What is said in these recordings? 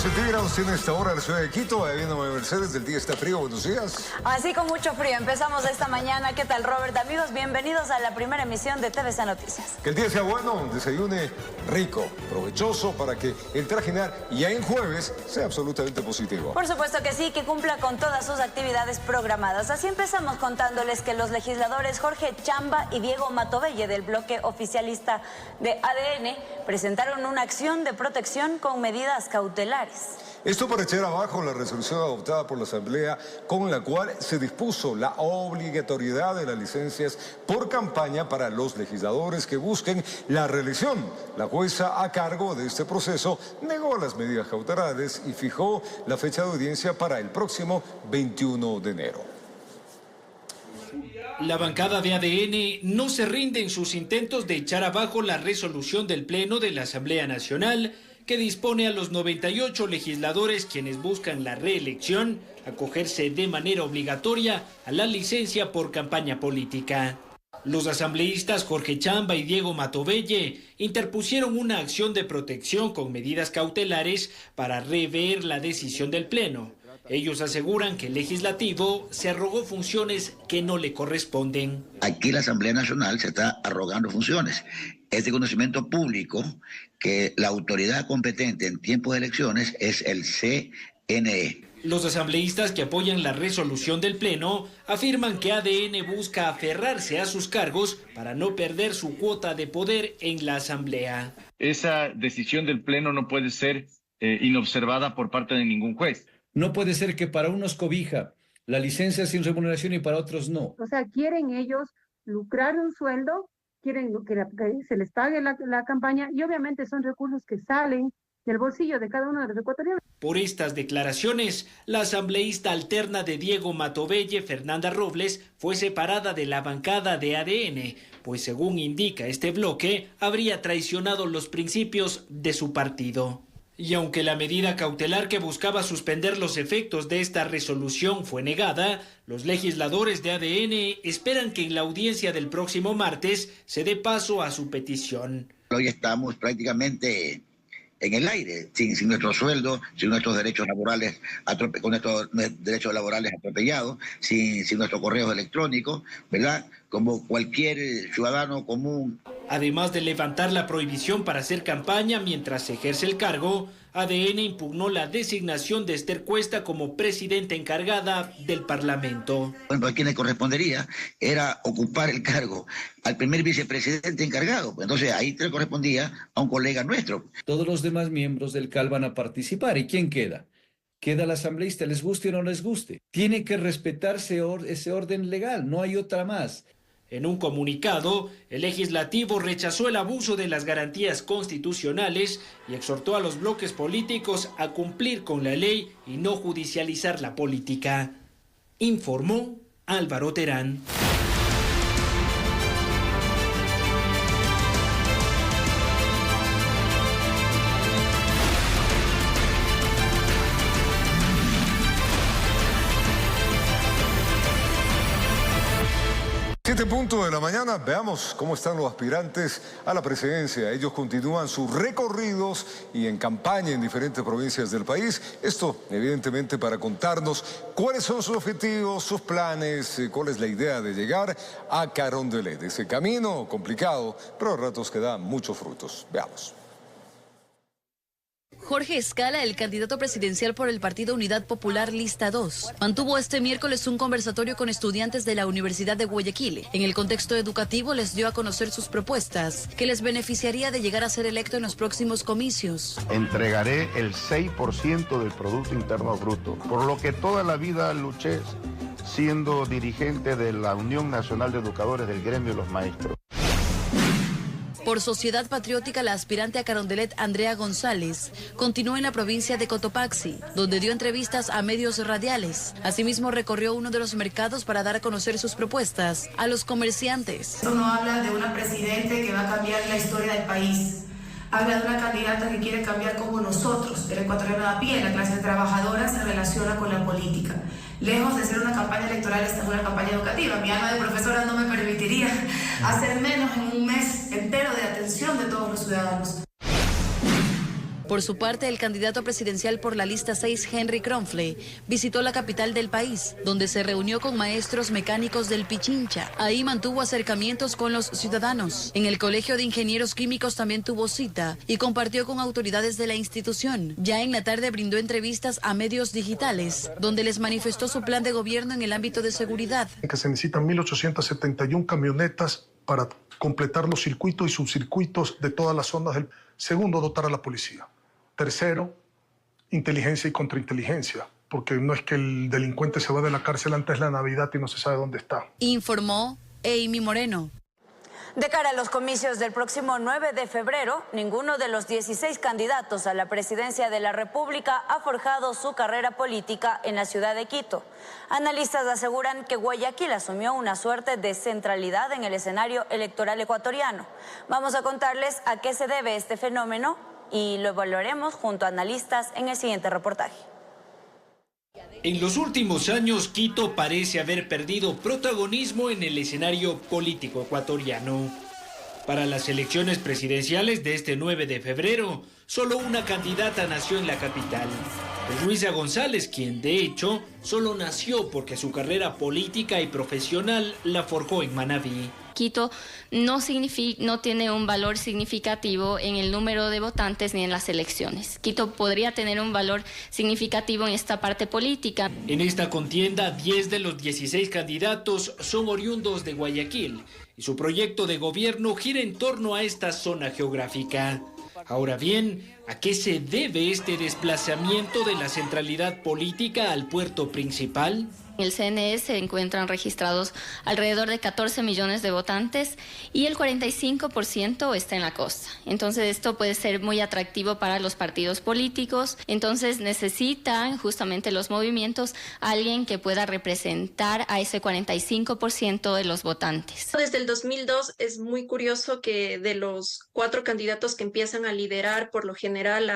centígrados tiene esta hora la ciudad de Quito. Ahí viene Mercedes, el día está frío. Buenos días. Así con mucho frío. Empezamos esta mañana. ¿Qué tal, Robert? Amigos, bienvenidos a la primera emisión de TVC Noticias. Que el día sea bueno, desayune rico, provechoso para que el trajinar ya en jueves sea absolutamente positivo. Por supuesto que sí, que cumpla con todas sus actividades programadas. Así empezamos contándoles que los legisladores Jorge Chamba y Diego Matovelle del bloque oficialista de ADN presentaron una acción de protección con medidas cautelares. Esto para echar abajo la resolución adoptada por la Asamblea con la cual se dispuso la obligatoriedad de las licencias por campaña para los legisladores que busquen la reelección. La jueza a cargo de este proceso negó las medidas cautelares y fijó la fecha de audiencia para el próximo 21 de enero. La bancada de ADN no se rinde en sus intentos de echar abajo la resolución del Pleno de la Asamblea Nacional que dispone a los 98 legisladores quienes buscan la reelección acogerse de manera obligatoria a la licencia por campaña política. Los asambleístas Jorge Chamba y Diego Matovelle interpusieron una acción de protección con medidas cautelares para rever la decisión del Pleno. Ellos aseguran que el legislativo se arrogó funciones que no le corresponden. Aquí la Asamblea Nacional se está arrogando funciones. Es de conocimiento público que la autoridad competente en tiempos de elecciones es el CNE. Los asambleístas que apoyan la resolución del Pleno afirman que ADN busca aferrarse a sus cargos para no perder su cuota de poder en la Asamblea. Esa decisión del Pleno no puede ser inobservada por parte de ningún juez. No puede ser que para unos cobija la licencia sin remuneración y para otros no. O sea, quieren ellos lucrar un sueldo, quieren que se les pague la campaña y obviamente son recursos que salen del bolsillo de cada uno de los ecuatorianos. Por estas declaraciones, la asambleísta alterna de Diego Matovelle, Fernanda Robles, fue separada de la bancada de ADN, pues según indica este bloque, habría traicionado los principios de su partido. Y aunque la medida cautelar que buscaba suspender los efectos de esta resolución fue negada, los legisladores de ADN esperan que en la audiencia del próximo martes se dé paso a su petición. Hoy estamos prácticamente en el aire, sin nuestro sueldo, sin nuestros derechos laborales, con nuestros derechos laborales atropellados, sin nuestros correos electrónicos, ¿verdad? Como cualquier ciudadano común. Además de levantar la prohibición para hacer campaña mientras se ejerce el cargo, ADN impugnó la designación de Esther Cuesta como presidenta encargada del Parlamento. Bueno, a quien le correspondería era ocupar el cargo al primer vicepresidente encargado. Entonces ahí le correspondía a un colega nuestro. Todos los demás miembros del CAL van a participar. ¿Y quién queda? Queda el asambleísta, les guste o no les guste. Tiene que respetarse ese orden legal, no hay otra más. En un comunicado, el legislativo rechazó el abuso de las garantías constitucionales y exhortó a los bloques políticos a cumplir con la ley y no judicializar la política. Informó Álvaro Terán. Punto de la mañana, veamos cómo están los aspirantes a la presidencia. Ellos continúan sus recorridos y en campaña en diferentes provincias del país. Esto, evidentemente, para contarnos cuáles son sus objetivos, sus planes, cuál es la idea de llegar a Carondelet. Ese camino complicado, pero a ratos que da muchos frutos. Veamos. Jorge Escala, el candidato presidencial por el Partido Unidad Popular Lista 2, mantuvo este miércoles un conversatorio con estudiantes de la Universidad de Guayaquil. En el contexto educativo les dio a conocer sus propuestas, que les beneficiaría de llegar a ser electo en los próximos comicios. Entregaré el 6% del Producto Interno Bruto, por lo que toda la vida luché siendo dirigente de la Unión Nacional de Educadores del Gremio de los Maestros. Por Sociedad Patriótica, la aspirante a Carondelet, Andrea González, continuó en la provincia de Cotopaxi, donde dio entrevistas a medios radiales. Asimismo, recorrió uno de los mercados para dar a conocer sus propuestas a los comerciantes. Esto no habla de una presidente que va a cambiar la historia del país. Habla de una candidata que quiere cambiar como nosotros, el ecuatoriano a pie, la clase trabajadora, se relaciona con la política. Lejos de ser una campaña electoral, esta es una campaña educativa. Mi alma de profesora no me permitiría hacer menos en un mes entero de atención de todos los ciudadanos. Por su parte, el candidato presidencial por la lista 6, Henry Kronfle, visitó la capital del país, donde se reunió con maestros mecánicos del Pichincha. Ahí mantuvo acercamientos con los ciudadanos. En el Colegio de Ingenieros Químicos también tuvo cita y compartió con autoridades de la institución. Ya en la tarde brindó entrevistas a medios digitales, donde les manifestó su plan de gobierno en el ámbito de seguridad. Que se necesitan 1.871 camionetas para completar los circuitos y subcircuitos de todas las zonas del... Segundo, dotar a la policía. Tercero, inteligencia y contrainteligencia, porque no es que el delincuente se va de la cárcel antes de la Navidad y no se sabe dónde está. Informó Amy Moreno. De cara a los comicios del próximo 9 de febrero, ninguno de los 16 candidatos a la presidencia de la República ha forjado su carrera política en la ciudad de Quito. Analistas aseguran que Guayaquil asumió una suerte de centralidad en el escenario electoral ecuatoriano. Vamos a contarles a qué se debe este fenómeno y lo evaluaremos junto a analistas en el siguiente reportaje. En los últimos años, Quito parece haber perdido protagonismo en el escenario político ecuatoriano. Para las elecciones presidenciales de este 9 de febrero, solo una candidata nació en la capital. Es Luisa González, quien de hecho solo nació porque su carrera política y profesional la forjó en Manabí. Quito no tiene un valor significativo en el número de votantes ni en las elecciones. Quito podría tener un valor significativo en esta parte política. En esta contienda, 10 de los 16 candidatos son oriundos de Guayaquil y su proyecto de gobierno gira en torno a esta zona geográfica. Ahora bien, ¿a qué se debe este desplazamiento de la centralidad política al puerto principal? En el CNE se encuentran registrados alrededor de 14 millones de votantes y el 45% está en la costa. Entonces esto puede ser muy atractivo para los partidos políticos. Entonces necesitan justamente los movimientos alguien que pueda representar a ese 45% de los votantes. Desde el 2002 es muy curioso que de los 4 candidatos que empiezan a liderar por lo general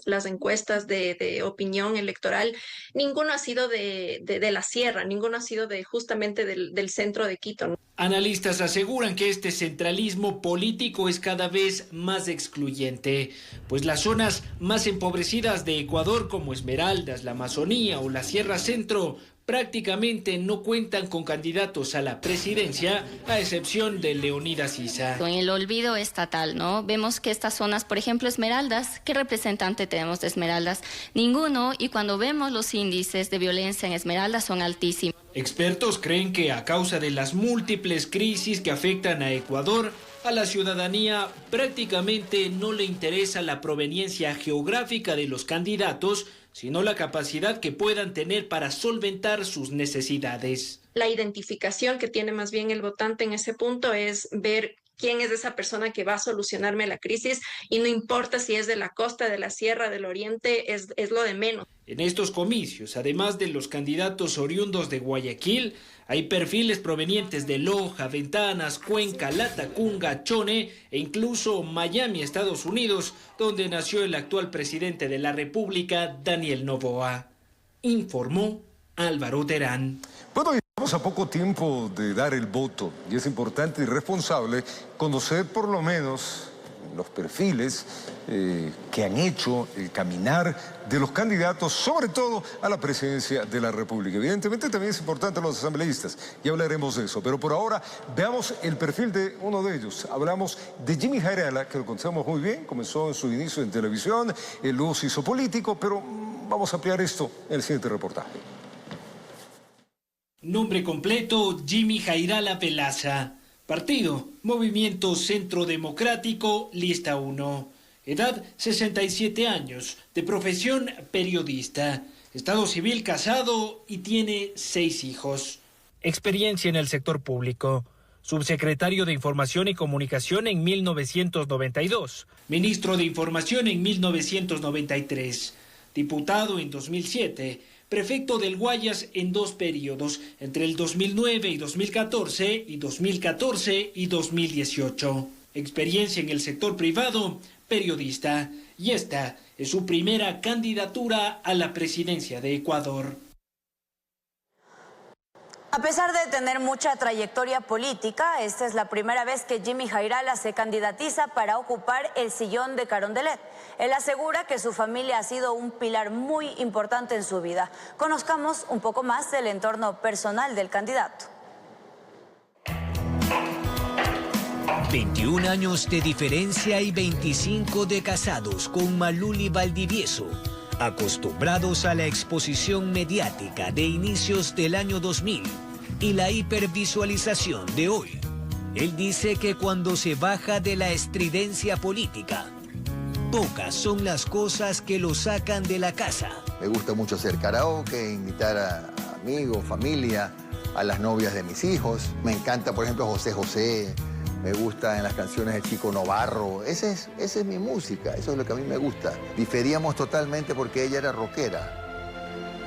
las encuestas de opinión electoral, ninguno ha sido de la sierra. Ninguno ha sido justamente del centro de Quito. Analistas aseguran que este centralismo político es cada vez más excluyente, pues las zonas más empobrecidas de Ecuador, como Esmeraldas, la Amazonía o la Sierra Centro, prácticamente no cuentan con candidatos a la presidencia, a excepción de Leonidas Issa. En el olvido estatal, ¿no? Vemos que estas zonas, por ejemplo, Esmeraldas, ¿qué representante tenemos de Esmeraldas? Ninguno, y cuando vemos los índices de violencia en Esmeraldas son altísimos. Expertos creen que a causa de las múltiples crisis que afectan a Ecuador, a la ciudadanía prácticamente no le interesa la proveniencia geográfica de los candidatos, sino la capacidad que puedan tener para solventar sus necesidades. La identificación que tiene más bien el votante en ese punto es ver quién es esa persona que va a solucionarme la crisis y no importa si es de la costa, de la sierra, del oriente, es lo de menos. En estos comicios, además de los candidatos oriundos de Guayaquil, hay perfiles provenientes de Loja, Ventanas, Cuenca, Latacunga, Chone e incluso Miami, Estados Unidos, donde nació el actual presidente de la República, Daniel Noboa. Informó Álvaro Terán. Bueno, estamos a poco tiempo de dar el voto y es importante y responsable conocer por lo menos los perfiles que han hecho el caminar de los candidatos, sobre todo a la presidencia de la República. Evidentemente también es importante los asambleístas, y hablaremos de eso. Pero por ahora veamos el perfil de uno de ellos. Hablamos de Jimmy Jairala, que lo conocemos muy bien, comenzó en su inicio en televisión, luego se hizo político, pero vamos a ampliar esto en el siguiente reportaje. Nombre completo, Jimmy Jairala Pelaza. Partido, Movimiento Centro Democrático, lista 1. Edad, 67 años. De profesión, periodista. Estado civil, casado y tiene 6 hijos. Experiencia en el sector público. Subsecretario de Información y Comunicación en 1992. Ministro de Información en 1993. Diputado en 2007. Prefecto del Guayas en 2 periodos, entre el 2009 y 2014 y 2014 y 2018. Experiencia en el sector privado, periodista. Y esta es su primera candidatura a la presidencia de Ecuador. A pesar de tener mucha trayectoria política, esta es la primera vez que Jimmy Jairala se candidatiza para ocupar el sillón de Carondelet. Él asegura que su familia ha sido un pilar muy importante en su vida. Conozcamos un poco más del entorno personal del candidato. 21 años de diferencia y 25 de casados con Maluli Valdivieso, acostumbrados a la exposición mediática de inicios del año 2000 y la hipervisualización de hoy. Él dice que cuando se baja de la estridencia política, pocas son las cosas que lo sacan de la casa. Me gusta mucho hacer karaoke, invitar a amigos, familia, a las novias de mis hijos. Me encanta, por ejemplo, José José. Me gusta en las canciones de Chico Novarro. Esa es mi música, eso es lo que a mí me gusta. Diferíamos totalmente porque ella era rockera.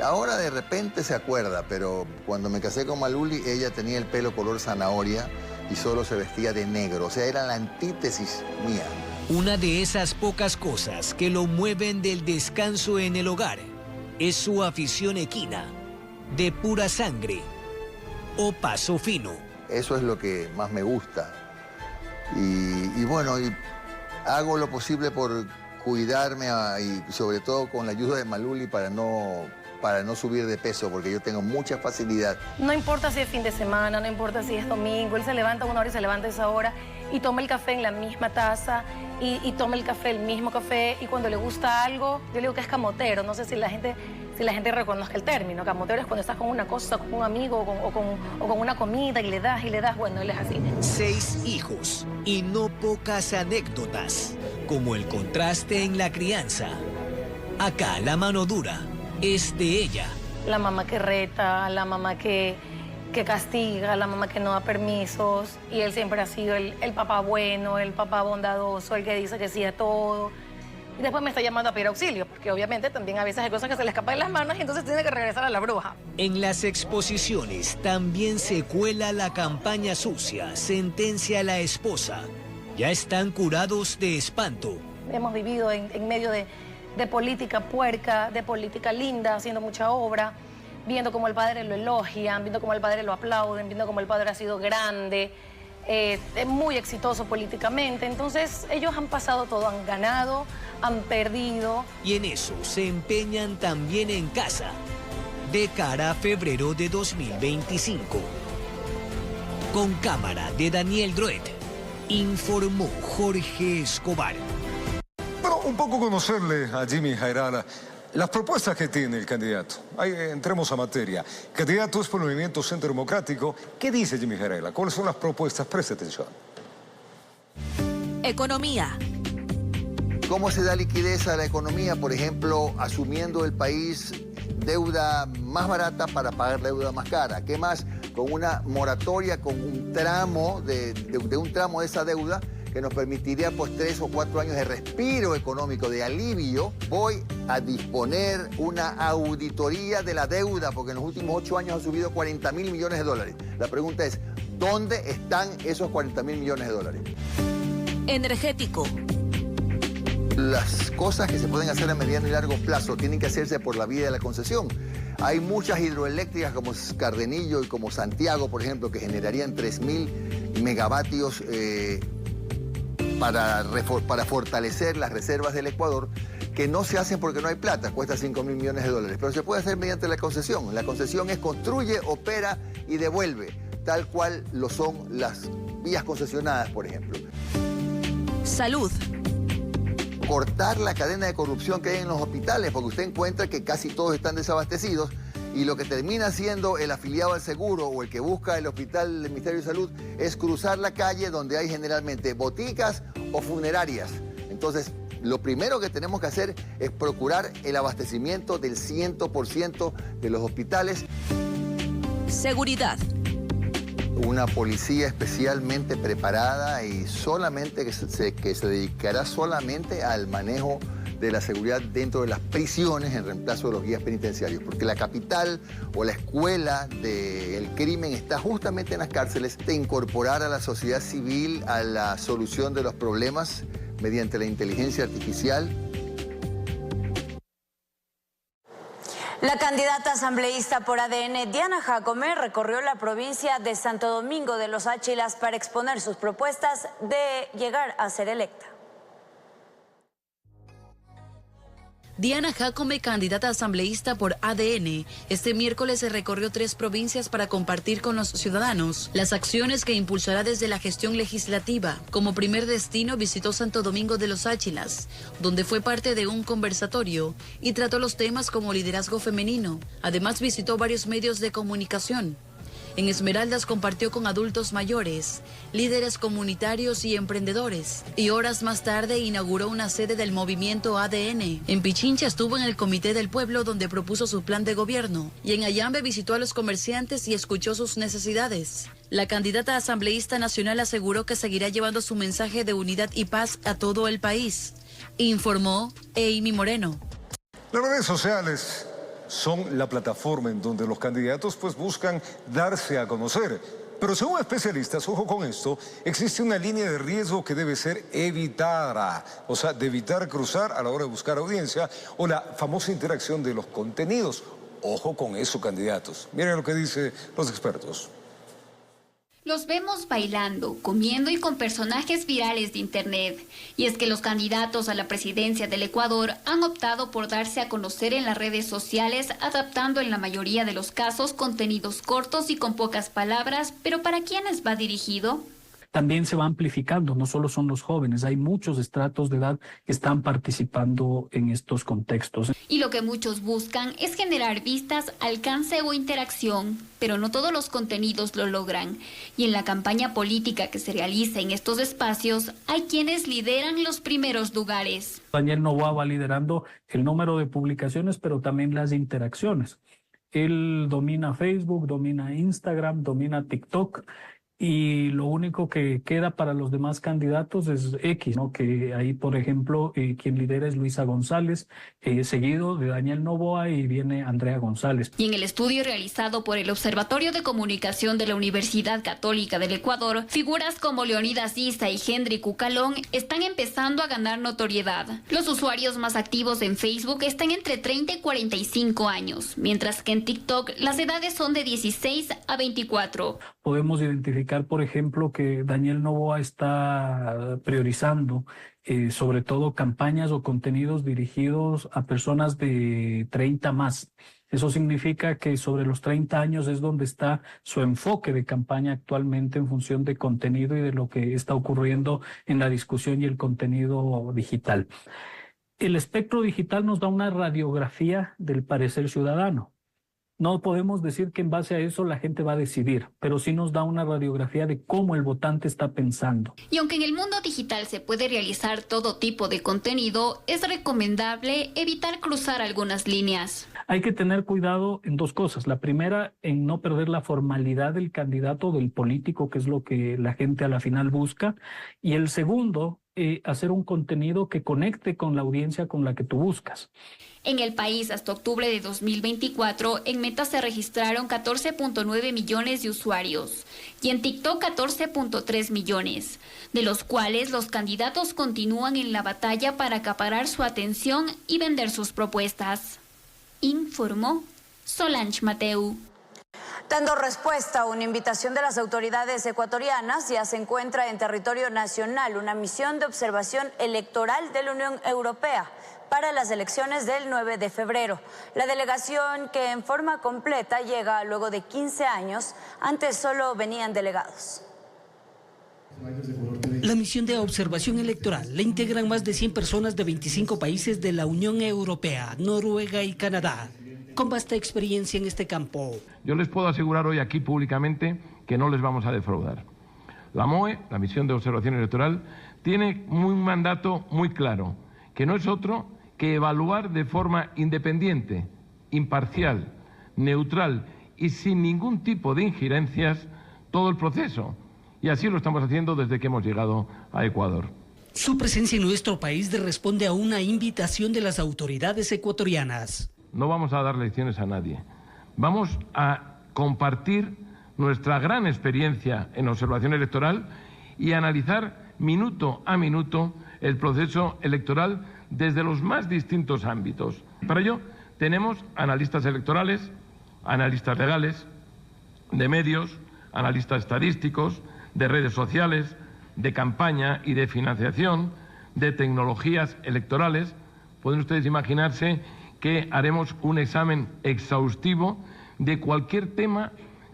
Ahora de repente se acuerda, pero cuando me casé con Maluli, ella tenía el pelo color zanahoria y solo se vestía de negro. O sea, era la antítesis mía. Una de esas pocas cosas que lo mueven del descanso en el hogar es su afición equina, de pura sangre o paso fino. Eso es lo que más me gusta. Y bueno, y hago lo posible por cuidarme y sobre todo con la ayuda de Maluli para no subir de peso, porque yo tengo mucha facilidad. No importa si es fin de semana, no importa si es domingo, él se levanta una hora y se levanta a esa hora y toma el café en la misma taza y toma el café, el mismo café, y cuando le gusta algo, yo le digo que es camotero. No sé si la gente reconozca el término. Camotero es cuando estás con una cosa, con un amigo o con una comida y le das, bueno, él es así. 6 hijos y no pocas anécdotas, como el contraste en la crianza. Acá la mano dura es de ella. La mamá que reta, la mamá que castiga, la mamá que no da permisos, y él siempre ha sido el papá bueno, el papá bondadoso, el que dice que sí a todo. Y después me está llamando a pedir auxilio, porque obviamente también a veces hay cosas que se le escapan de las manos y entonces tiene que regresar a la bruja. En las exposiciones también se cuela la campaña sucia, sentencia a la esposa. Ya están curados de espanto. Hemos vivido en medio de política puerca, de política linda, haciendo mucha obra, viendo cómo el padre lo elogian, viendo cómo el padre lo aplauden, viendo cómo el padre ha sido grande, muy exitoso políticamente. Entonces ellos han pasado todo, han ganado, han perdido. Y en eso se empeñan también en casa, de cara a febrero de 2025. Con cámara de Daniel Droet, informó Jorge Escobar. Bueno, un poco conocerle a Jimmy Jairala. Las propuestas que tiene el candidato. Ahí entremos a materia. El candidato es por el Movimiento Centro Democrático. ¿Qué dice Jimmy Jairala? ¿Cuáles son las propuestas? Preste atención. Economía. ¿Cómo se da liquidez a la economía? Por ejemplo, asumiendo el país deuda más barata para pagar deuda más cara. ¿Qué más? Con una moratoria, con un tramo de un tramo de esa deuda que nos permitiría pues 3 o 4 años de respiro económico, de alivio. Voy a disponer una auditoría de la deuda, porque en los últimos 8 años ha subido 40.000 millones de dólares. La pregunta es, ¿dónde están esos 40.000 millones de dólares? Energético. Las cosas que se pueden hacer a mediano y largo plazo tienen que hacerse por la vía de la concesión. Hay muchas hidroeléctricas como Cardenillo y como Santiago, por ejemplo, que generarían 3.000 megavatios para fortalecer las reservas del Ecuador, que no se hacen porque no hay plata, cuesta 5.000 millones de dólares, pero se puede hacer mediante la concesión. La concesión es construye, opera y devuelve, tal cual lo son las vías concesionadas, por ejemplo. Salud. Cortar la cadena de corrupción que hay en los hospitales, porque usted encuentra que casi todos están desabastecidos y lo que termina siendo el afiliado al seguro o el que busca el hospital del Ministerio de Salud es cruzar la calle donde hay generalmente boticas o funerarias. Entonces, lo primero que tenemos que hacer es procurar el abastecimiento del 100% de los hospitales. Seguridad. Una policía especialmente preparada y solamente que se dedicará solamente al manejo de la seguridad dentro de las prisiones en reemplazo de los guías penitenciarios, porque la capital o la escuela del crimen está justamente en las cárceles. De incorporar a la sociedad civil a la solución de los problemas mediante la inteligencia artificial. La candidata asambleísta por ADN, Diana Jacome, recorrió la provincia de Santo Domingo de los Áchilas para exponer sus propuestas de llegar a ser electa. Diana Jacome, candidata asambleísta por ADN, este miércoles se recorrió 3 provincias para compartir con los ciudadanos las acciones que impulsará desde la gestión legislativa. Como primer destino visitó Santo Domingo de los Áchilas, donde fue parte de un conversatorio y trató los temas como liderazgo femenino. Además visitó varios medios de comunicación. En Esmeraldas compartió con adultos mayores, líderes comunitarios y emprendedores. Y horas más tarde inauguró una sede del movimiento ADN. En Pichincha estuvo en el Comité del Pueblo, donde propuso su plan de gobierno. Y en Ayambe visitó a los comerciantes y escuchó sus necesidades. La candidata asambleísta nacional aseguró que seguirá llevando su mensaje de unidad y paz a todo el país. Informó Amy Moreno. Las redes sociales son la plataforma en donde los candidatos buscan darse a conocer. Pero según especialistas, ojo con esto, existe una línea de riesgo que debe ser evitada. O sea, de evitar cruzar a la hora de buscar audiencia o la famosa interacción de los contenidos. Ojo con eso, candidatos. Miren lo que dicen los expertos. Los vemos bailando, comiendo y con personajes virales de Internet. Y es que los candidatos a la presidencia del Ecuador han optado por darse a conocer en las redes sociales, adaptando en la mayoría de los casos contenidos cortos y con pocas palabras, pero ¿para quiénes va dirigido? También se va amplificando, no solo son los jóvenes, hay muchos estratos de edad que están participando en estos contextos. Y lo que muchos buscan es generar vistas, alcance o interacción, pero no todos los contenidos lo logran. Y en la campaña política que se realiza en estos espacios, hay quienes lideran los primeros lugares. Daniel Noboa va liderando el número de publicaciones, pero también las interacciones. Él domina Facebook, domina Instagram, domina TikTok. Y lo único que queda para los demás candidatos es X, ¿no? Que ahí, por ejemplo, quien lidera es Luisa González, seguido de Daniel Noboa, y viene Andrea González. Y en el estudio realizado por el Observatorio de Comunicación de la Universidad Católica del Ecuador, figuras como Leonidas Issa y Henry Cucalón están empezando a ganar notoriedad. Los usuarios más activos en Facebook están entre 30 y 45 años, mientras que en TikTok las edades son de 16 a 24. Podemos identificar, por ejemplo, que Daniel Noboa está priorizando sobre todo campañas o contenidos dirigidos a personas de 30 más. Eso significa que sobre los 30 años es donde está su enfoque de campaña actualmente en función de contenido y de lo que está ocurriendo en la discusión y el contenido digital. El espectro digital nos da una radiografía del parecer ciudadano. No podemos decir que en base a eso la gente va a decidir, pero sí nos da una radiografía de cómo el votante está pensando. Y aunque en el mundo digital se puede realizar todo tipo de contenido, es recomendable evitar cruzar algunas líneas. Hay que tener cuidado en 2 cosas. La primera, en no perder la formalidad del candidato, del político, que es lo que la gente a la final busca. Y el segundo, hacer un contenido que conecte con la audiencia con la que tú buscas. En el país, hasta octubre de 2024, en Meta se registraron 14.9 millones de usuarios y en TikTok 14.3 millones, de los cuales los candidatos continúan en la batalla para acaparar su atención y vender sus propuestas. Informó Solange Mateu. Dando respuesta a una invitación de las autoridades ecuatorianas, ya se encuentra en territorio nacional una misión de observación electoral de la Unión Europea para las elecciones del 9 de febrero. La delegación, que en forma completa llega luego de 15 años, antes solo venían delegados. La misión de observación electoral la integran más de 100 personas de 25 países de la Unión Europea, Noruega y Canadá, con vasta experiencia en este campo. Yo les puedo asegurar hoy aquí públicamente que no les vamos a defraudar. La MOE, la misión de observación electoral, tiene un mandato muy claro, que no es otro que evaluar de forma independiente, imparcial, neutral y sin ningún tipo de injerencias todo el proceso. Y así lo estamos haciendo desde que hemos llegado a Ecuador. Su presencia en nuestro país responde a una invitación de las autoridades ecuatorianas. No vamos a dar lecciones a nadie. Vamos a compartir nuestra gran experiencia en observación electoral y analizar minuto a minuto el proceso electoral desde los más distintos ámbitos. Para ello tenemos analistas electorales, analistas legales, de medios, analistas estadísticos, de redes sociales, de campaña y de financiación, de tecnologías electorales. Pueden ustedes imaginarse que haremos un examen exhaustivo de cualquier tema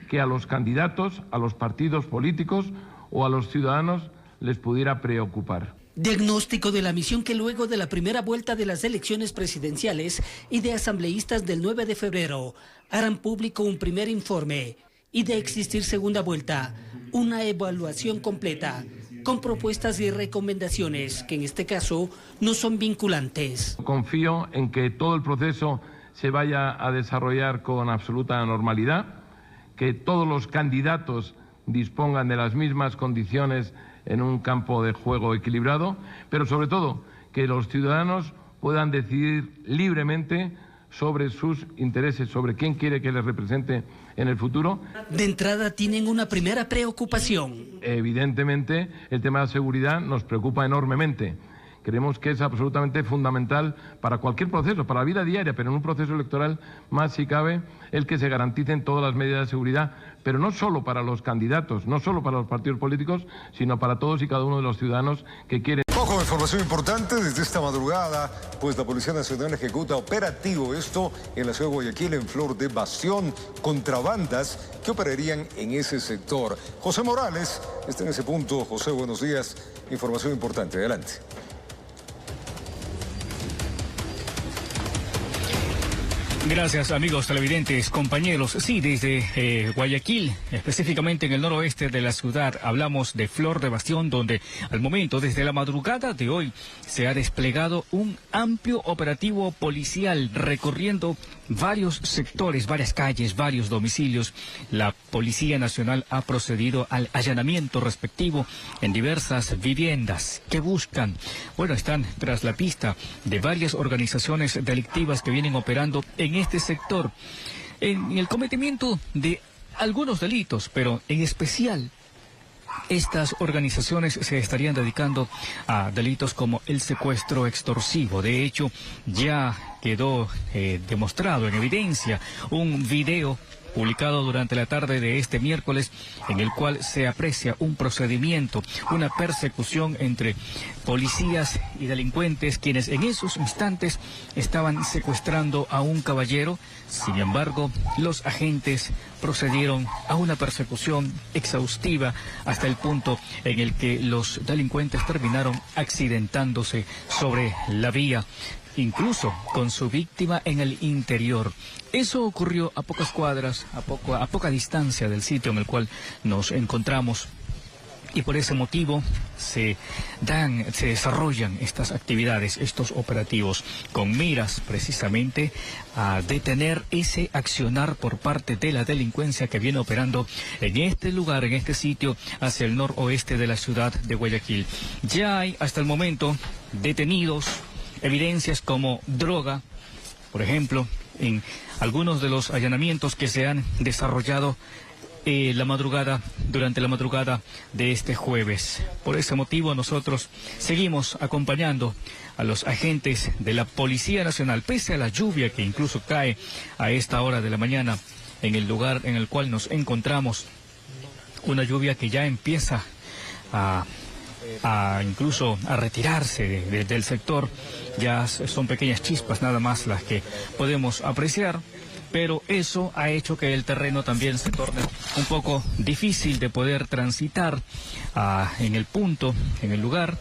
que a los candidatos, a los partidos políticos o a los ciudadanos les pudiera preocupar. Diagnóstico de la misión que luego de la primera vuelta de las elecciones presidenciales y de asambleístas del 9 de febrero harán público un primer informe y de existir segunda vuelta, una evaluación completa con propuestas y recomendaciones que en este caso no son vinculantes. Confío en que todo el proceso se vaya a desarrollar con absoluta normalidad, que todos los candidatos dispongan de las mismas condiciones en un campo de juego equilibrado, pero sobre todo que los ciudadanos puedan decidir libremente sobre sus intereses, sobre quién quiere que les represente en el futuro. De entrada tienen una primera preocupación. Evidentemente, el tema de la seguridad nos preocupa enormemente. Creemos que es absolutamente fundamental para cualquier proceso, para la vida diaria, pero en un proceso electoral más si cabe, el que se garanticen todas las medidas de seguridad, pero no solo para los candidatos, no solo para los partidos políticos, sino para todos y cada uno de los ciudadanos que quieren. Ojo, información importante desde esta madrugada, pues la Policía Nacional ejecuta operativo, esto en la ciudad de Guayaquil, en Flor de Bastión, contra bandas que operarían en ese sector. José Morales está en ese punto. José, buenos días. Información importante, adelante. Gracias, amigos televidentes, compañeros. Sí, desde Guayaquil, específicamente en el noroeste de la ciudad, hablamos de Flor de Bastión, donde al momento, desde la madrugada de hoy, se ha desplegado un amplio operativo policial recorriendo varios sectores, varias calles, varios domicilios. La Policía Nacional ha procedido al allanamiento respectivo en diversas viviendas que buscan, bueno, están tras la pista de varias organizaciones delictivas que vienen operando en este sector, en el cometimiento de algunos delitos, pero en especial estas organizaciones se estarían dedicando a delitos como el secuestro extorsivo. De hecho, ya quedó demostrado en evidencia un video publicado durante la tarde de este miércoles, en el cual se aprecia un procedimiento, una persecución entre policías y delincuentes, quienes en esos instantes estaban secuestrando a un caballero. Sin embargo, los agentes procedieron a una persecución exhaustiva hasta el punto en el que los delincuentes terminaron accidentándose sobre la vía, incluso con su víctima en el interior. Eso ocurrió a pocas cuadras, a poca distancia del sitio en el cual nos encontramos. Y por ese motivo se desarrollan estas actividades, estos operativos, con miras precisamente a detener ese accionar por parte de la delincuencia que viene operando en este lugar, en este sitio, hacia el noroeste de la ciudad de Guayaquil. Ya hay hasta el momento detenidos, evidencias como droga, por ejemplo, en algunos de los allanamientos que se han desarrollado durante la madrugada de este jueves. Por ese motivo nosotros seguimos acompañando a los agentes de la Policía Nacional, pese a la lluvia que incluso cae a esta hora de la mañana en el lugar en el cual nos encontramos, una lluvia que ya empieza incluso a retirarse del sector. Ya son pequeñas chispas nada más las que podemos apreciar, pero eso ha hecho que el terreno también se torne un poco difícil de poder transitar en el lugar.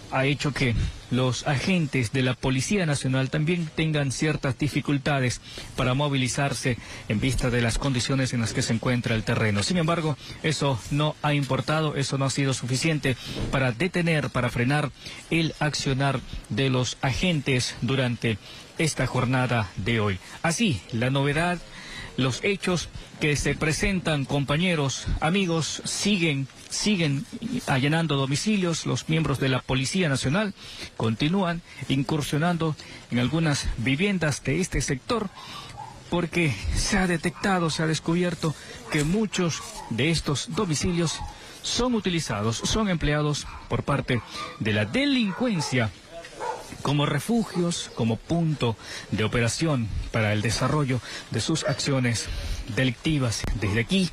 Ha hecho que los agentes de la Policía Nacional también tengan ciertas dificultades para movilizarse en vista de las condiciones en las que se encuentra el terreno. Sin embargo, eso no ha importado, eso no ha sido suficiente para detener, para frenar el accionar de los agentes durante esta jornada de hoy. Así, la novedad, los hechos que se presentan, compañeros, amigos, siguen allanando domicilios. Los miembros de la Policía Nacional continúan incursionando en algunas viviendas de este sector, porque se ha detectado, se ha descubierto que muchos de estos domicilios son utilizados, son empleados por parte de la delincuencia como refugios, como punto de operación para el desarrollo de sus acciones delictivas. Desde aquí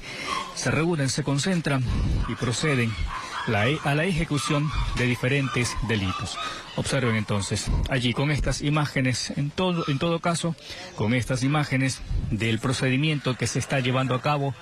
se reúnen, se concentran y proceden a la ejecución de diferentes delitos. Observen entonces allí con estas imágenes, en todo caso, con estas imágenes del procedimiento que se está llevando a cabo,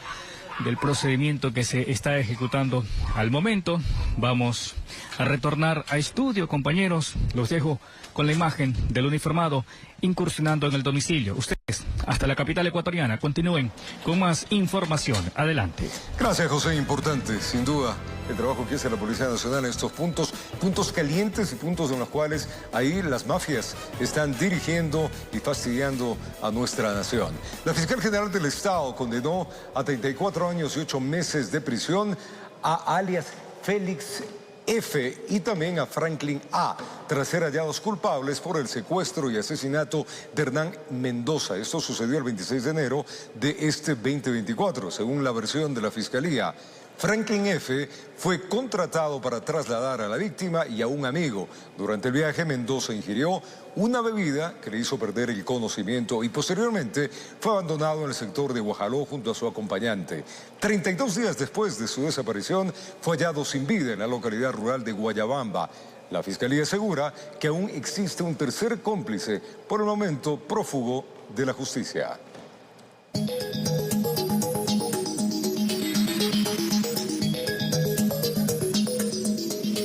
del procedimiento que se está ejecutando al momento. Vamos a retornar a estudio, compañeros. Los dejo con la imagen del uniformado incursionando en el domicilio. Ustedes, hasta la capital ecuatoriana, continúen con más información. Adelante. Gracias, José. Importante, sin duda, el trabajo que hace la Policía Nacional en estos puntos calientes y puntos en los cuales ahí las mafias están dirigiendo y fastidiando a nuestra nación. La fiscal general del Estado condenó a 34 años y 8 meses de prisión a alias Félix F. y también a Franklin A. tras ser hallados culpables por el secuestro y asesinato de Hernán Mendoza. Esto sucedió el 26 de enero de este 2024, según la versión de la Fiscalía. Franklin F. fue contratado para trasladar a la víctima y a un amigo. Durante el viaje, Mendoza ingirió una bebida que le hizo perder el conocimiento y posteriormente fue abandonado en el sector de Guajaló junto a su acompañante. 32 días después de su desaparición, fue hallado sin vida en la localidad rural de Guayabamba. La Fiscalía asegura que aún existe un tercer cómplice, por el momento prófugo de la justicia.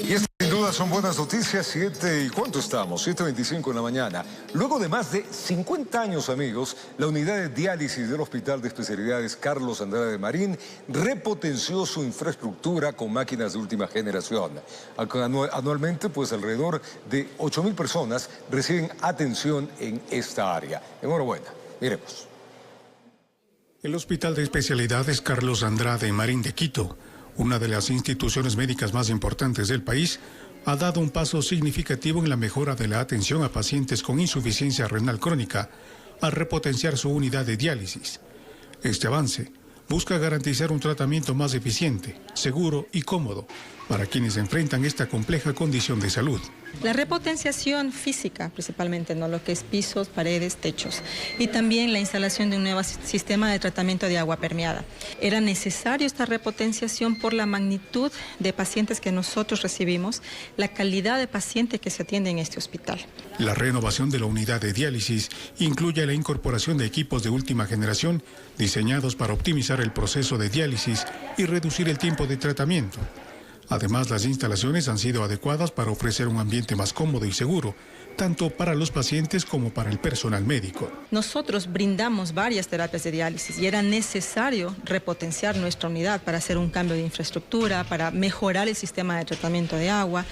Y estas sin duda son buenas noticias. 7 y ¿cuánto estamos? 7:25 en la mañana. Luego de más de 50 años, amigos, la unidad de diálisis del Hospital de Especialidades Carlos Andrade de Marín repotenció su infraestructura con máquinas de última generación. Anualmente, pues alrededor de 8.000 personas reciben atención en esta área. Enhorabuena. Miremos. El Hospital de Especialidades Carlos Andrade Marín de Quito, una de las instituciones médicas más importantes del país, ha dado un paso significativo en la mejora de la atención a pacientes con insuficiencia renal crónica al repotenciar su unidad de diálisis. Este avance busca garantizar un tratamiento más eficiente, seguro y cómodo para quienes enfrentan esta compleja condición de salud. La repotenciación física, principalmente, ¿no? Lo que es pisos, paredes, techos, y también la instalación de un nuevo sistema de tratamiento de agua permeada. Era necesario esta repotenciación por la magnitud de pacientes que nosotros recibimos, la calidad de paciente que se atiende en este hospital. La renovación de la unidad de diálisis incluye la incorporación de equipos de última generación diseñados para optimizar el proceso de diálisis y reducir el tiempo de tratamiento. Además, las instalaciones han sido adecuadas para ofrecer un ambiente más cómodo y seguro, tanto para los pacientes como para el personal médico. Nosotros brindamos varias terapias de diálisis y era necesario repotenciar nuestra unidad para hacer un cambio de infraestructura, para mejorar el sistema de tratamiento de agua,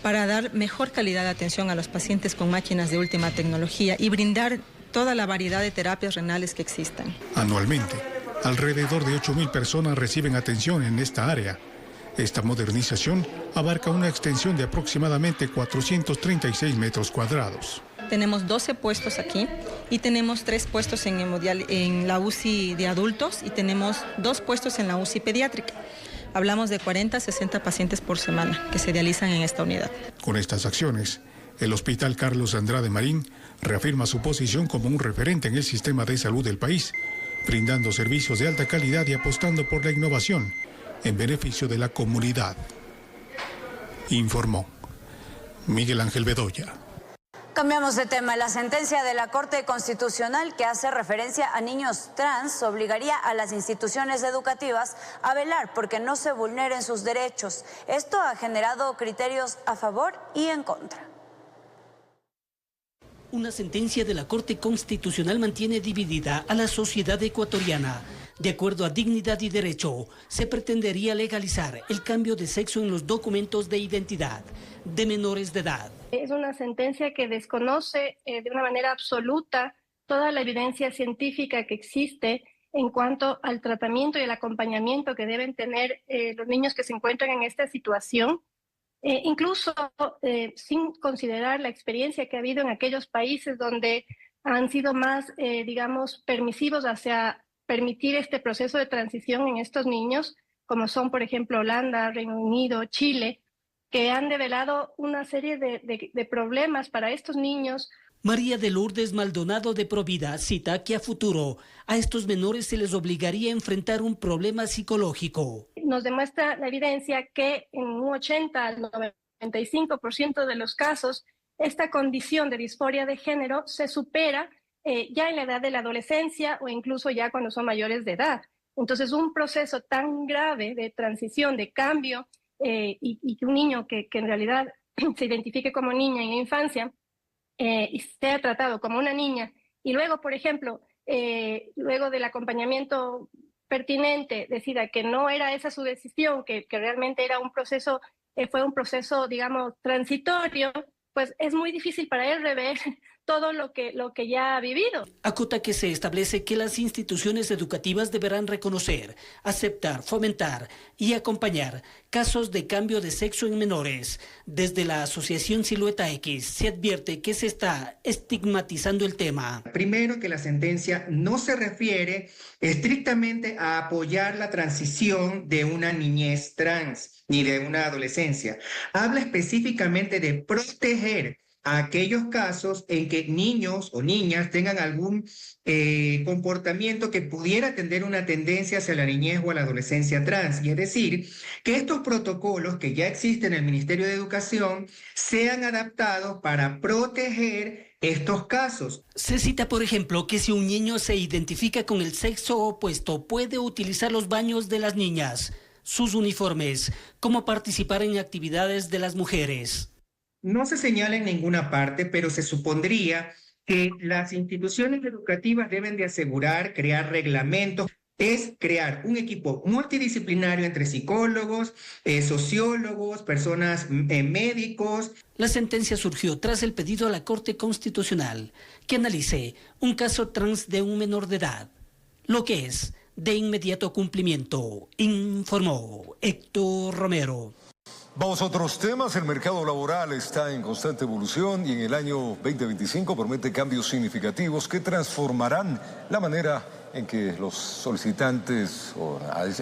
para dar mejor calidad de atención a los pacientes con máquinas de última tecnología y brindar toda la variedad de terapias renales que existan. Anualmente, alrededor de 8.000 personas reciben atención en esta área. Esta modernización abarca una extensión de aproximadamente 436 metros cuadrados. Tenemos 12 puestos aquí y tenemos 3 puestos en la UCI de adultos y tenemos 2 puestos en la UCI pediátrica. Hablamos de 40 a 60 pacientes por semana que se dializan en esta unidad. Con estas acciones, el Hospital Carlos Andrade Marín reafirma su posición como un referente en el sistema de salud del país, brindando servicios de alta calidad y apostando por la innovación en beneficio de la comunidad. Informó Miguel Ángel Bedoya. Cambiamos de tema. La sentencia de la Corte Constitucional que hace referencia a niños trans obligaría a las instituciones educativas a velar porque no se vulneren sus derechos. Esto ha generado criterios a favor y en contra. Una sentencia de la Corte Constitucional mantiene dividida a la sociedad ecuatoriana. De acuerdo a Dignidad y Derecho, se pretendería legalizar el cambio de sexo en los documentos de identidad de menores de edad. Es una sentencia que desconoce de una manera absoluta toda la evidencia científica que existe en cuanto al tratamiento y el acompañamiento que deben tener los niños que se encuentran en esta situación, incluso sin considerar la experiencia que ha habido en aquellos países donde han sido más, permisivos hacia permitir este proceso de transición en estos niños, como son, por ejemplo, Holanda, Reino Unido, Chile. que han develado una serie de problemas para estos niños. María de Lourdes Maldonado de Provida cita que a futuro a estos menores se les obligaría a enfrentar un problema psicológico. Nos demuestra la evidencia que en un 80 al 95% de los casos esta condición de disforia de género se supera ya en la edad de la adolescencia o incluso ya cuando son mayores de edad. Entonces, un proceso tan grave de transición, de cambio, y que un niño que en realidad se identifique como niña en la infancia y sea tratado como una niña, y luego, por ejemplo, luego del acompañamiento pertinente, decida que no era esa su decisión, que realmente era un proceso, fue un proceso, digamos, transitorio, pues es muy difícil para él rever todo lo que ya ha vivido. Acota que se establece que las instituciones educativas deberán reconocer, aceptar, fomentar y acompañar casos de cambio de sexo en menores. Desde la Asociación Silueta X se advierte que se está estigmatizando el tema. Primero, que la sentencia no se refiere estrictamente a apoyar la transición de una niñez trans ni de una adolescencia. Habla específicamente de proteger a aquellos casos en que niños o niñas tengan algún comportamiento que pudiera tener una tendencia hacia la niñez o a la adolescencia trans. Y es decir, que estos protocolos que ya existen en el Ministerio de Educación sean adaptados para proteger estos casos. Se cita, por ejemplo, que si un niño se identifica con el sexo opuesto, puede utilizar los baños de las niñas, sus uniformes, como participar en actividades de las mujeres. No se señala en ninguna parte, pero se supondría que las instituciones educativas deben de asegurar, crear reglamentos, es crear un equipo multidisciplinario entre psicólogos, sociólogos, personas médicos. La sentencia surgió tras el pedido a la Corte Constitucional que analice un caso trans de un menor de edad, lo que es de inmediato cumplimiento, informó Héctor Romero. Vamos a otros temas. El mercado laboral está en constante evolución y en el año 2025 promete cambios significativos que transformarán la manera en que los solicitantes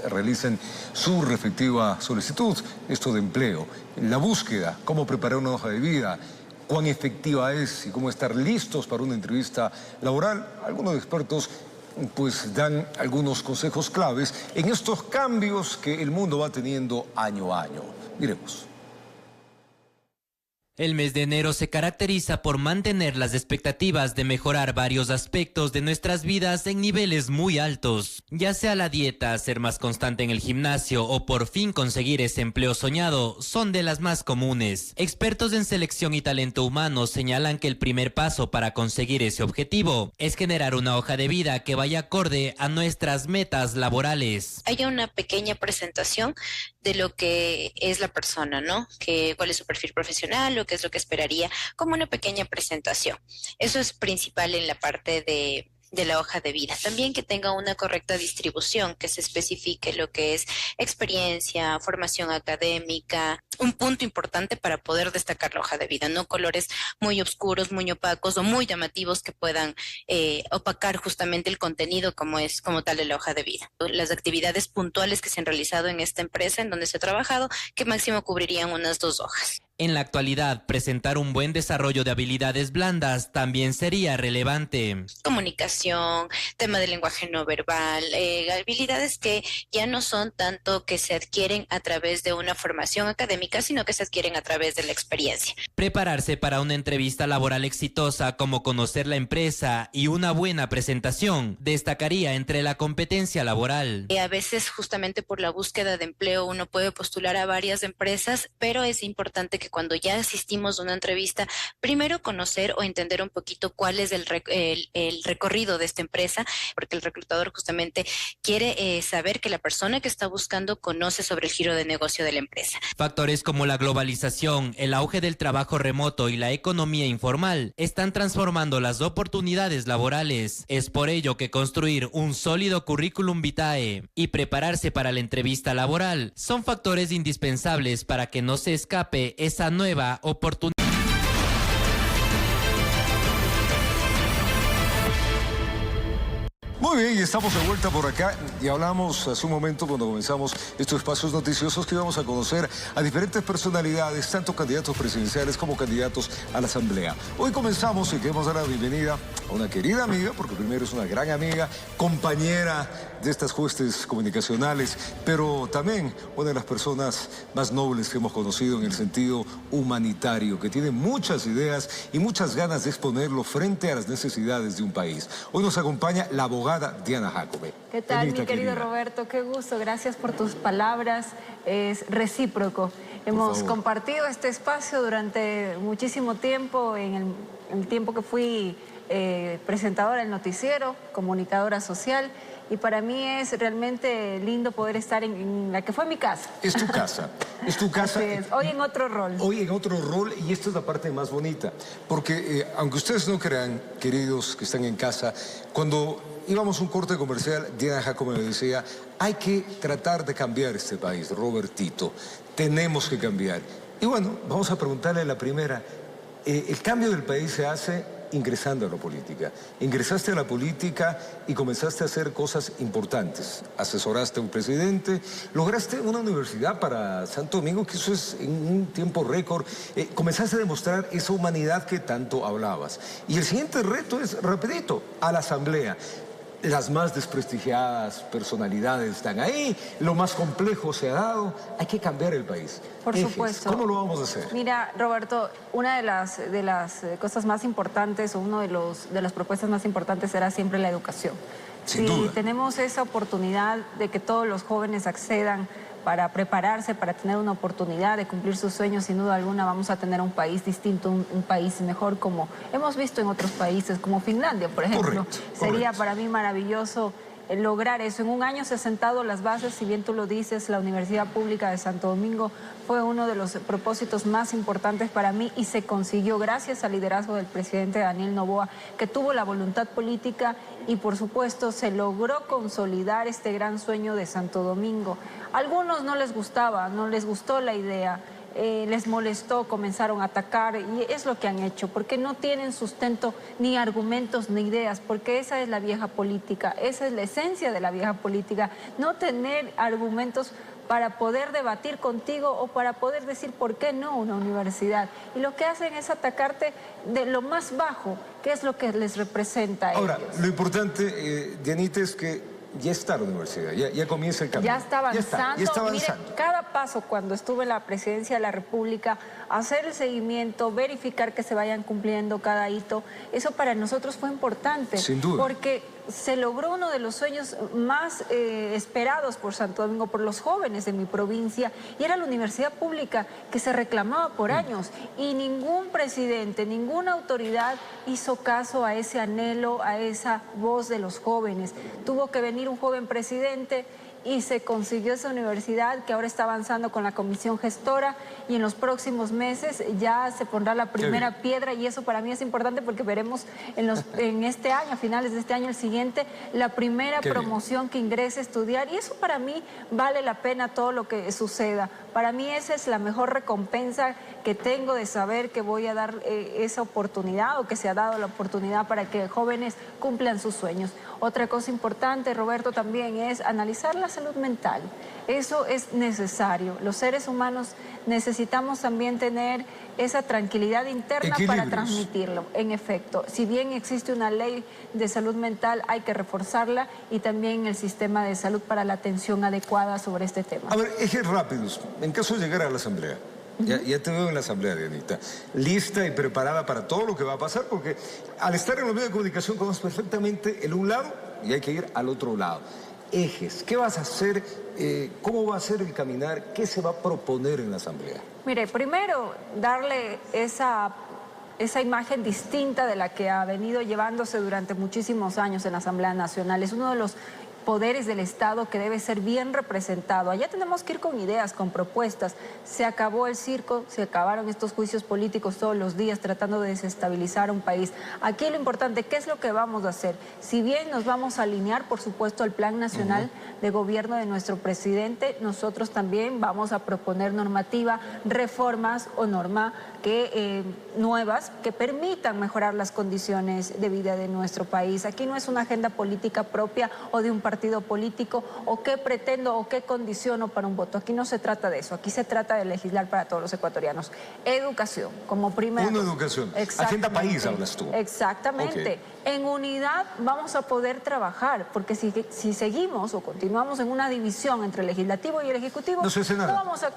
realicen su respectiva solicitud, esto de empleo, la búsqueda, cómo preparar una hoja de vida, cuán efectiva es y cómo estar listos para una entrevista laboral. Algunos expertos pues dan algunos consejos claves en estos cambios que el mundo va teniendo año a año. Miremos. El mes de enero se caracteriza por mantener las expectativas de mejorar varios aspectos de nuestras vidas en niveles muy altos, ya sea la dieta, ser más constante en el gimnasio o por fin conseguir ese empleo soñado, son de las más comunes. Expertos en selección y talento humano señalan que el primer paso para conseguir ese objetivo es generar una hoja de vida que vaya acorde a nuestras metas laborales. Hay una pequeña presentación de lo que es la persona, ¿no? Cuál es su perfil profesional, qué es lo que esperaría, como una pequeña presentación. Eso es principal en la parte de la hoja de vida. También que tenga una correcta distribución, que se especifique lo que es experiencia, formación académica, un punto importante para poder destacar la hoja de vida, no colores muy oscuros, muy opacos o muy llamativos que puedan opacar justamente el contenido como tal de la hoja de vida. Las actividades puntuales que se han realizado en esta empresa en donde se ha trabajado, que máximo cubrirían unas 2 hojas. En la actualidad, presentar un buen desarrollo de habilidades blandas también sería relevante. Comunicación, tema de lenguaje no verbal, habilidades que ya no son tanto que se adquieren a través de una formación académica, sino que se adquieren a través de la experiencia. Prepararse para una entrevista laboral exitosa, como conocer la empresa y una buena presentación, destacaría entre la competencia laboral. A veces, justamente por la búsqueda de empleo, uno puede postular a varias empresas, pero es importante que cuando ya asistimos a una entrevista, primero conocer o entender un poquito cuál es el recorrido de esta empresa, porque el reclutador justamente quiere saber que la persona que está buscando conoce sobre el giro de negocio de la empresa. Factores como la globalización, el auge del trabajo remoto y la economía informal están transformando las oportunidades laborales. Es por ello que construir un sólido currículum vitae y prepararse para la entrevista laboral son factores indispensables para que no se escape esa nueva oportunidad. Muy bien, y estamos de vuelta por acá y hablamos hace un momento cuando comenzamos estos espacios noticiosos que íbamos a conocer a diferentes personalidades, tanto candidatos presidenciales como candidatos a la Asamblea. Hoy comenzamos y queremos dar la bienvenida a una querida amiga, porque primero es una gran amiga, compañera de estas huestes comunicacionales, pero también una de las personas más nobles que hemos conocido en el sentido humanitario, que tiene muchas ideas y muchas ganas de exponerlo frente a las necesidades de un país. Hoy nos acompaña la abogada Diana Jacome. ¿Qué tal, Dianita, mi querido querida Roberto? Qué gusto, gracias por tus palabras, es recíproco. Hemos compartido este espacio durante muchísimo tiempo, en el tiempo que fui presentadora del noticiero, comunicadora social, y para mí es realmente lindo poder estar en la que fue mi casa. Es tu casa, es tu casa. Así es. Hoy en otro rol. Hoy en otro rol, y esta es la parte más bonita, porque aunque ustedes no crean, queridos que están en casa, cuando íbamos a un corte comercial, Diana Jacome me decía, hay que tratar de cambiar este país, Robertito, tenemos que cambiar. Y bueno, vamos a preguntarle a la primera, el cambio del país se hace ingresando a la política. Ingresaste a la política y comenzaste a hacer cosas importantes. Asesoraste a un presidente, lograste una universidad para Santo Domingo, que eso es en un tiempo récord. Comenzaste a demostrar esa humanidad que tanto hablabas. Y el siguiente reto es, rapidito, a la Asamblea. Las más desprestigiadas personalidades están ahí, lo más complejo se ha dado, hay que cambiar el país. Por supuesto. ¿Cómo lo vamos a hacer? Mira, Roberto, una de las cosas más importantes, o una de las propuestas más importantes será siempre la educación. Sin duda. Si tenemos esa oportunidad de que todos los jóvenes accedan para prepararse, para tener una oportunidad de cumplir sus sueños, sin duda alguna vamos a tener un país distinto, un país mejor, como hemos visto en otros países, como Finlandia, por ejemplo. Sería para mí maravilloso lograr eso. En un año se han sentado las bases, si bien tú lo dices, la Universidad Pública de Santo Domingo fue uno de los propósitos más importantes para mí y se consiguió gracias al liderazgo del presidente Daniel Noboa, que tuvo la voluntad política y por supuesto se logró consolidar este gran sueño de Santo Domingo. A algunos no les gustaba, no les gustó la idea, les molestó, comenzaron a atacar y es lo que han hecho, porque no tienen sustento ni argumentos ni ideas, porque esa es la vieja política, esa es la esencia de la vieja política, no tener argumentos para poder debatir contigo o para poder decir por qué no una universidad. Y lo que hacen es atacarte de lo más bajo, que es lo que les representa a ellos. Ahora, lo importante, Dianita, es que ya está la universidad, ya comienza el camino. Ya está avanzando. Ya está avanzando. Mire, cada paso cuando estuve en la presidencia de la República, hacer el seguimiento, verificar que se vayan cumpliendo cada hito, eso para nosotros fue importante. Sin duda. Porque se logró uno de los sueños más esperados por Santo Domingo, por los jóvenes de mi provincia, y era la universidad pública que se reclamaba por años. Y ningún presidente, ninguna autoridad hizo caso a ese anhelo, a esa voz de los jóvenes. Tuvo que venir un joven presidente y se consiguió esa universidad que ahora está avanzando con la comisión gestora y en los próximos meses ya se pondrá la primera piedra y eso para mí es importante porque veremos en este año, a finales de este año, el siguiente, la primera promoción que ingrese a estudiar y eso para mí vale la pena todo lo que suceda. Para mí esa es la mejor recompensa que tengo de saber que voy a dar esa oportunidad o que se ha dado la oportunidad para que jóvenes cumplan sus sueños. Otra cosa importante, Roberto, también es analizar la salud mental. Eso es necesario. Los seres humanos necesitamos también tener esa tranquilidad interna para transmitirlo. En efecto, si bien existe una ley de salud mental, hay que reforzarla y también el sistema de salud para la atención adecuada sobre este tema. A ver, ejes rápidos. En caso de llegar a la Asamblea, ya te veo en la Asamblea, Dianita, lista y preparada para todo lo que va a pasar, porque al estar en los medios de comunicación conoces perfectamente el un lado y hay que ir al otro lado. Ejes, ¿qué vas a hacer? ¿Cómo va a ser el caminar? ¿Qué se va a proponer en la Asamblea? Mire, primero, darle esa imagen distinta de la que ha venido llevándose durante muchísimos años en la Asamblea Nacional. Es uno de los poderes del Estado que debe ser bien representado. Allá tenemos que ir con ideas, con propuestas. Se acabó el circo, se acabaron estos juicios políticos todos los días tratando de desestabilizar un país. Aquí lo importante, ¿qué es lo que vamos a hacer? Si bien nos vamos a alinear, por supuesto, al Plan Nacional de Gobierno de nuestro presidente, nosotros también vamos a proponer normativa, reformas o norma nuevas que permitan mejorar las condiciones de vida de nuestro país. Aquí no es una agenda política propia o de un partido político o qué pretendo o qué condiciono para un voto. Aquí no se trata de eso, aquí se trata de legislar para todos los ecuatorianos. Educación, como primera. Una educación. Agenda país, hablas tú. Exactamente. Okay. En unidad vamos a poder trabajar, porque si seguimos o continuamos en una división entre el legislativo y el ejecutivo, no vamos a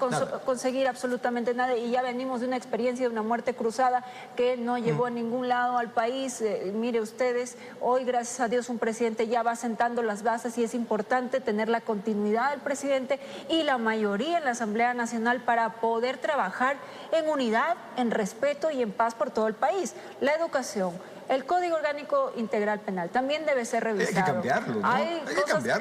conseguir absolutamente nada. Y ya venimos de una experiencia de una muerte cruzada que no llevó a ningún lado al país. Mire ustedes, hoy gracias a Dios un presidente ya va sentando las bases y es importante tener la continuidad del presidente y la mayoría en la Asamblea Nacional para poder trabajar en unidad, en respeto y en paz por todo el país. La educación. El Código Orgánico Integral Penal también debe ser revisado. Hay que cambiarlo, ¿no?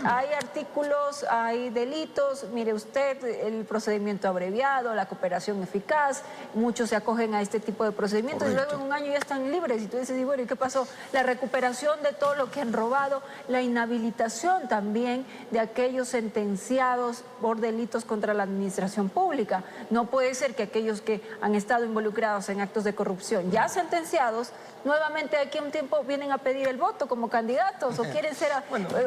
Hay artículos, hay delitos. Mire usted, el procedimiento abreviado, la cooperación eficaz. Muchos se acogen a este tipo de procedimientos. Correcto. Y luego en un año ya están libres. Y tú dices, y bueno, ¿y qué pasó? La recuperación de todo lo que han robado, la inhabilitación también de aquellos sentenciados por delitos contra la administración pública. No puede ser que aquellos que han estado involucrados en actos de corrupción, ya sentenciados, nuevamente aquí a un tiempo vienen a pedir el voto como candidatos o quieren ser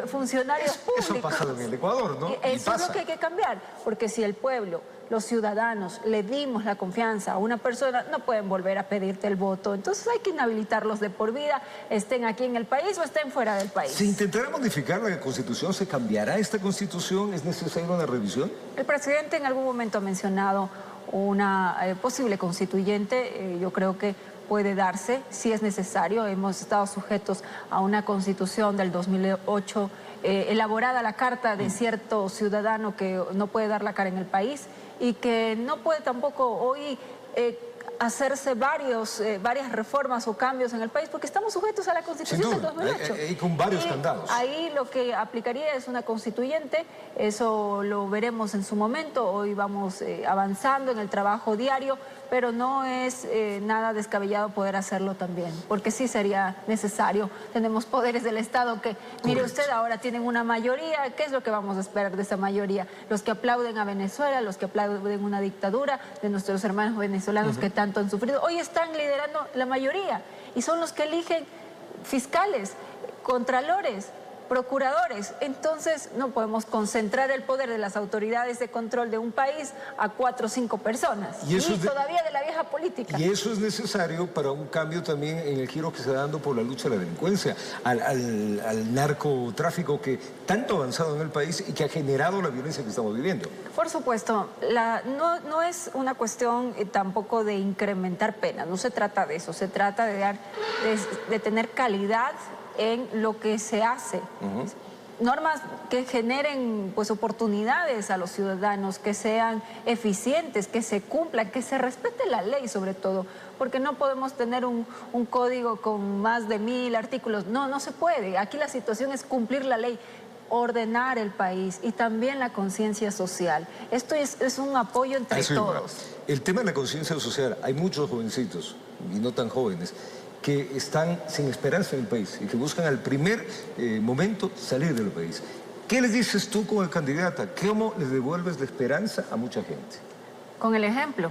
funcionarios públicos. Eso pasa en el Ecuador, ¿no? Eso es lo que hay que cambiar, porque si el pueblo, los ciudadanos, le dimos la confianza a una persona, no pueden volver a pedirte el voto. Entonces hay que inhabilitarlos de por vida, estén aquí en el país o estén fuera del país. ¿Se intentará modificar la Constitución? ¿Se cambiará esta Constitución? ¿Es necesaria una revisión? El presidente en algún momento ha mencionado una posible constituyente. Yo creo que puede darse, si es necesario. Hemos estado sujetos a una constitución del 2008, elaborada la carta de cierto ciudadano que no puede dar la cara en el país y que no puede tampoco hoy hacerse varias reformas o cambios en el país porque estamos sujetos a la Constitución del 2008. Y con varios candados. Ahí lo que aplicaría es una constituyente, eso lo veremos en su momento. Hoy vamos avanzando en el trabajo diario, pero no es nada descabellado poder hacerlo también, porque sí sería necesario. Tenemos poderes del Estado que, mire usted, ahora tienen una mayoría. ¿Qué es lo que vamos a esperar de esa mayoría? Los que aplauden a Venezuela, los que aplauden una dictadura de nuestros hermanos venezolanos que tanto han sufrido, hoy están liderando la mayoría y son los que eligen fiscales, contralores, procuradores. Entonces no podemos concentrar el poder de las autoridades de control de un país a 4 o 5 personas y todavía de la vieja política. Y eso es necesario para un cambio también en el giro que se está dando por la lucha a la delincuencia, al narcotráfico que tanto ha avanzado en el país y que ha generado la violencia que estamos viviendo. Por supuesto, no es una cuestión tampoco de incrementar penas, no se trata de eso, se trata de tener calidad en lo que se hace. Normas que generen pues oportunidades a los ciudadanos, que sean eficientes, que se cumplan, que se respete la ley sobre todo, porque no podemos tener un código con más de 1000 artículos. No se puede. Aquí la situación es cumplir la ley, ordenar el país y también la conciencia social. Esto es un apoyo entre todos. El tema de la conciencia social, hay muchos jovencitos y no tan jóvenes que están sin esperanza en el país y que buscan al primer momento salir del país. ¿Qué les dices tú como candidata? ¿Cómo les devuelves la esperanza a mucha gente? Con el ejemplo.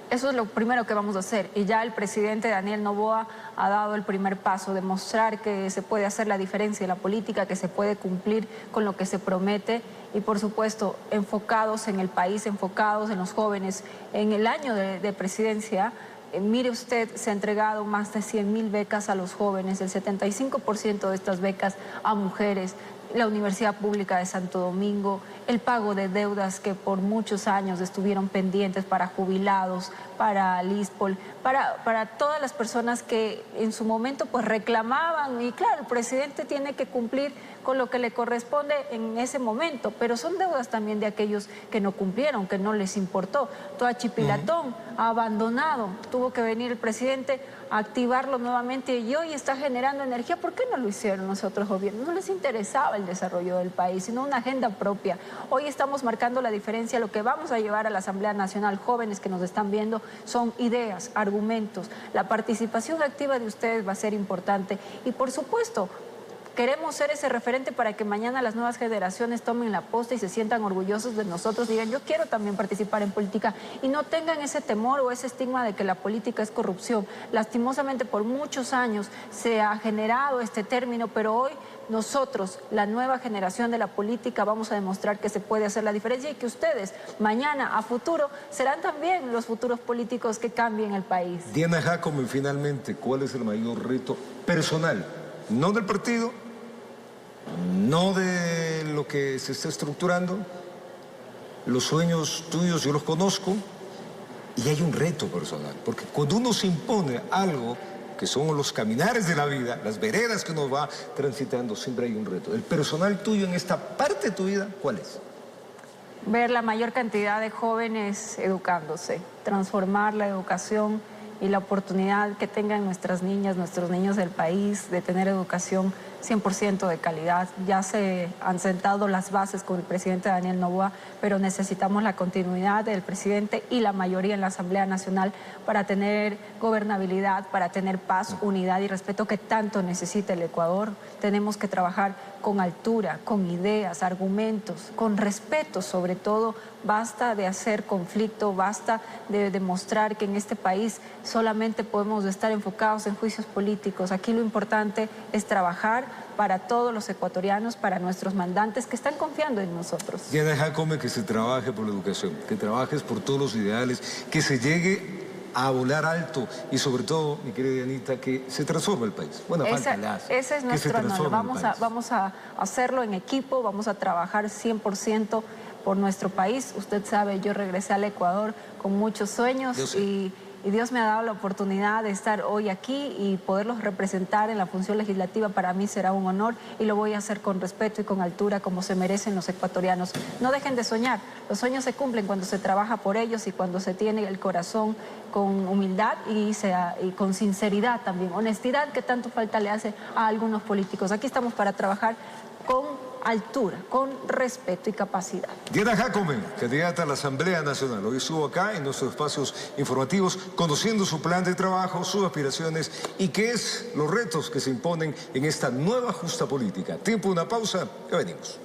Eso es lo primero que vamos a hacer. Y ya el presidente Daniel Noboa ha dado el primer paso, demostrar que se puede hacer la diferencia en la política, que se puede cumplir con lo que se promete y, por supuesto, enfocados en el país, enfocados en los jóvenes. En el año de presidencia, mire usted, se ha entregado más de 100.000 becas a los jóvenes, el 75% de estas becas a mujeres, la Universidad Pública de Santo Domingo, el pago de deudas que por muchos años estuvieron pendientes para jubilados, para LISPOL, para todas las personas que en su momento pues reclamaban. Y claro, el presidente tiene que cumplir con lo que le corresponde en ese momento, pero son deudas también de aquellos que no cumplieron, que no les importó. Toachipilatón ha abandonado, tuvo que venir el presidente a activarlo nuevamente y hoy está generando energía. ¿Por qué no lo hicieron los otros gobiernos? No les interesaba el desarrollo del país, sino una agenda propia. Hoy estamos marcando la diferencia. Lo que vamos a llevar a la Asamblea Nacional, jóvenes que nos están viendo, son ideas, argumentos. La participación activa de ustedes va a ser importante y, por supuesto, queremos ser ese referente para que mañana las nuevas generaciones tomen la posta y se sientan orgullosos de nosotros, digan yo quiero también participar en política y no tengan ese temor o ese estigma de que la política es corrupción. Lastimosamente por muchos años se ha generado este término, pero hoy nosotros, la nueva generación de la política, vamos a demostrar que se puede hacer la diferencia y que ustedes mañana a futuro serán también los futuros políticos que cambien el país. Diana Jacome, finalmente, ¿cuál es el mayor reto personal? No del partido, no de lo que se está estructurando. Los sueños tuyos yo los conozco y hay un reto personal, porque cuando uno se impone algo que son los caminares de la vida, las veredas que uno va transitando, siempre hay un reto. El personal tuyo en esta parte de tu vida, ¿cuál es? Ver la mayor cantidad de jóvenes educándose, transformar la educación y la oportunidad que tengan nuestras niñas, nuestros niños del país de tener educación 100% de calidad. Ya se han sentado las bases con el presidente Daniel Noboa, pero necesitamos la continuidad del presidente y la mayoría en la Asamblea Nacional para tener gobernabilidad, para tener paz, unidad y respeto que tanto necesita el Ecuador. Tenemos que trabajar con altura, con ideas, argumentos, con respeto sobre todo. Basta de hacer conflicto, basta de demostrar que en este país solamente podemos estar enfocados en juicios políticos. Aquí lo importante es trabajar para todos los ecuatorianos, para nuestros mandantes que están confiando en nosotros. Diana Jacome, que se trabaje por la educación, que trabajes por todos los ideales, que se llegue a volar alto y sobre todo, mi querida Dianita, que se transforme el país. Bueno, falta le hace. Ese es nuestro honor. Vamos a hacerlo en equipo, vamos a trabajar 100% por nuestro país. Usted sabe, yo regresé al Ecuador con muchos sueños y Dios me ha dado la oportunidad de estar hoy aquí y poderlos representar en la función legislativa. Para mí será un honor y lo voy a hacer con respeto y con altura como se merecen los ecuatorianos. No dejen de soñar, los sueños se cumplen cuando se trabaja por ellos y cuando se tiene el corazón con humildad y con sinceridad también, honestidad que tanto falta le hace a algunos políticos. Aquí estamos para trabajar con altura, con respeto y capacidad. Diana Jacome, candidata a la Asamblea Nacional, hoy estuvo acá en nuestros espacios informativos conociendo su plan de trabajo, sus aspiraciones y qué es los retos que se imponen en esta nueva justa política. Tiempo de una pausa, ya venimos.